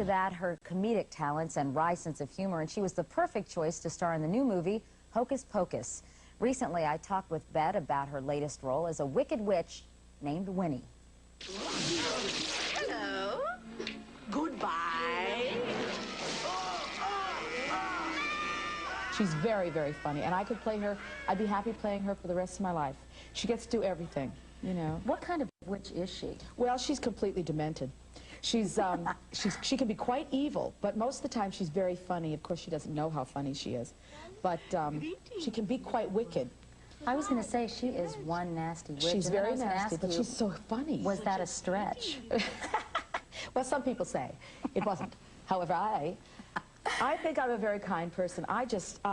to that, her comedic talents and wry sense of humor, and she was the perfect choice to star in the new movie, Hocus Pocus. Recently, I talked with Bette about her latest role as a wicked witch named Winnie. Hello. Goodbye. She's very, very funny, and I could play her. I'd be happy playing her for the rest of my life. She gets to do everything, you know. What kind of witch is she? Well, she's completely demented. She can be quite evil, but most of the time she's very funny. Of course, she doesn't know how funny she is, but she can be quite wicked. I was going to say, she is one nasty witch. She's very nasty, but she's so funny. Was that a stretch? Well, some people say. It wasn't. However, I think I'm a very kind person. I just,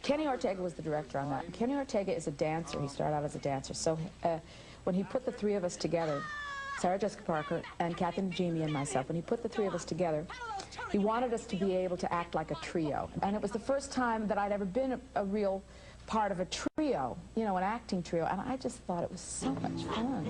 Kenny Ortega was the director on that. Kenny Ortega is a dancer. He started out as a dancer. So when he put the three of us together, Sarah Jessica Parker and Kathy Najimy and myself, when he put the three of us together, he wanted us to be able to act like a trio. And it was the first time that I'd ever been a real part of a trio, you know, an acting trio, and I just thought it was so much fun.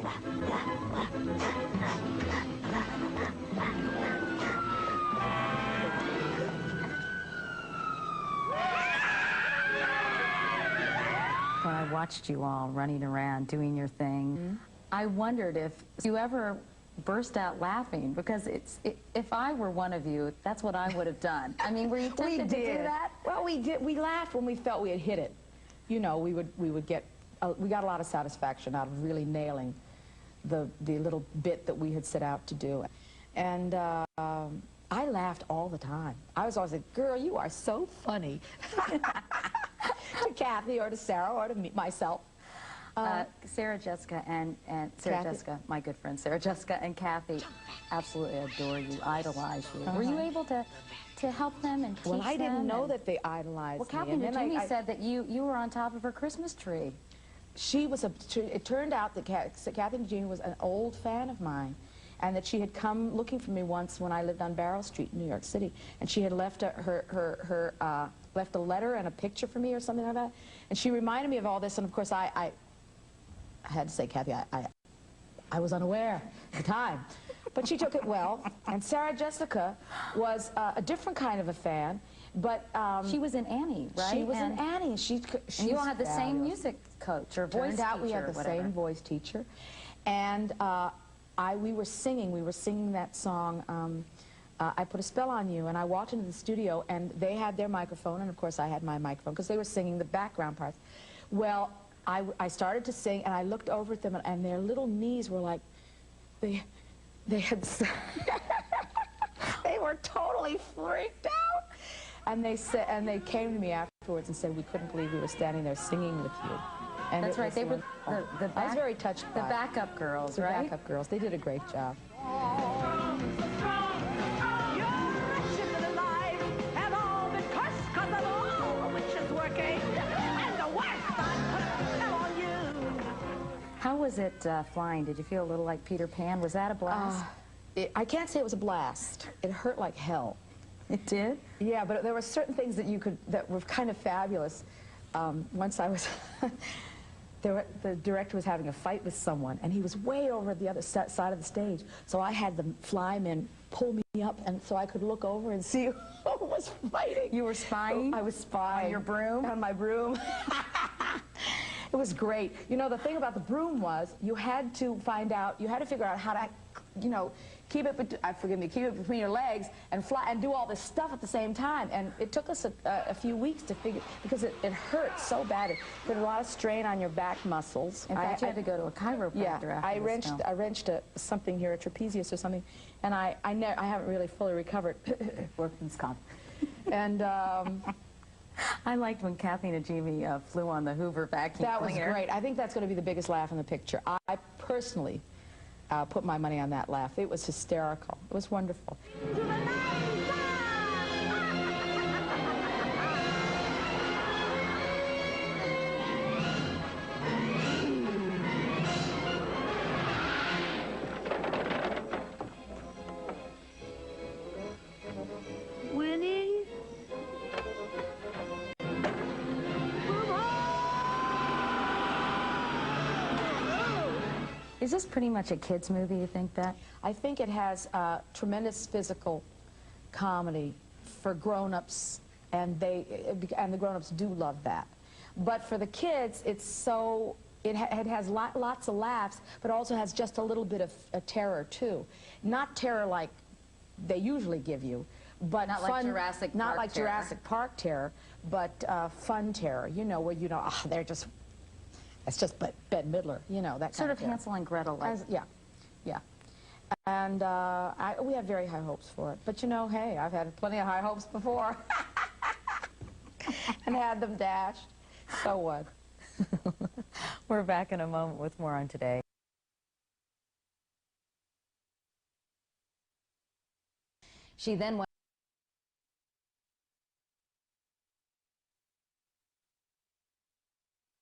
When I watched you all running around doing your thing, I wondered if you ever burst out laughing, because if I were one of you, that's what I would have done. I mean, were you tempted to do that? Well, we did. We laughed when we felt we had hit it. You know, we got a lot of satisfaction out of really nailing the little bit that we had set out to do. And I laughed all the time. I was always like, girl, you are so funny. To Kathy or to Sarah or to myself. Sarah Jessica and Sarah Jessica, my good friend Sarah Jessica and Kathy absolutely adore you, idolize you. Were you able to help them and teach them? Well, I didn't know that they idolized me. Well, Kathy Najimy said that you were on top of her Christmas tree. She was it turned out that Kathy Najimy was an old fan of mine, and that she had come looking for me once when I lived on Barrow Street in New York City, and she had left left a letter and a picture for me or something like that, and she reminded me of all this, and of course I had to say, Kathy, I was unaware at the time. But she took it well, and Sarah Jessica was a different kind of a fan, but... she was in Annie, right? She was in Annie. And you all had the same music coach or voice teacher. Turned out we had the same voice teacher, and we were singing that song, I Put a Spell on You, and I walked into the studio, and they had their microphone, and of course I had my microphone, because they were singing the background parts. Well, I started to sing, and I looked over at them, and their little knees were like, they had, they were totally freaked out. And they came to me afterwards and said, we couldn't believe we were standing there singing with you. And that's right, they were I was very touched by the backup girls, right? The backup girls, they did a great job. How was it flying? Did you feel a little like Peter Pan? Was that a blast? I can't say it was a blast. It hurt like hell. It did? Yeah, but there were certain things that were kind of fabulous. Once I was, the director was having a fight with someone, and he was way over the other side of the stage. So I had the flymen pull me up, and so I could look over and see who was fighting. You were spying? I was spying. On your broom? On my broom. It was great. You know, the thing about the broom was you had to figure out how to, you know, keep it between your legs and fly and do all this stuff at the same time. And it took us a few weeks to figure, because it hurt so bad. It put a lot of strain on your back muscles. In fact, you had to go to a chiropractor after I wrenched something here, a trapezius or something, and I haven't really fully recovered. Workman's comp. And I liked when Kathy Najimy flew on the Hoover vacuum cleaner. That was great. I think that's going to be the biggest laugh in the picture. I personally put my money on that laugh. It was hysterical. It was wonderful. Winnie? Is this pretty much a kid's movie, you think, Bette? I think it has tremendous physical comedy for grown-ups, and the grown-ups do love that. But for the kids, it's so, it has lots of laughs, but also has just a little bit of terror too. Not terror like they usually give you, but not fun, like Jurassic Park not like terror. Jurassic Park terror, but fun terror. You know, where you know, oh, they're just, it's just Bette Midler. You know, that Sort kind of terror. Hansel and Gretel like. Yeah, yeah. And we have very high hopes for it. But you know, hey, I've had plenty of high hopes before, and had them dashed. So what? We're back in a moment with more on Today. She then went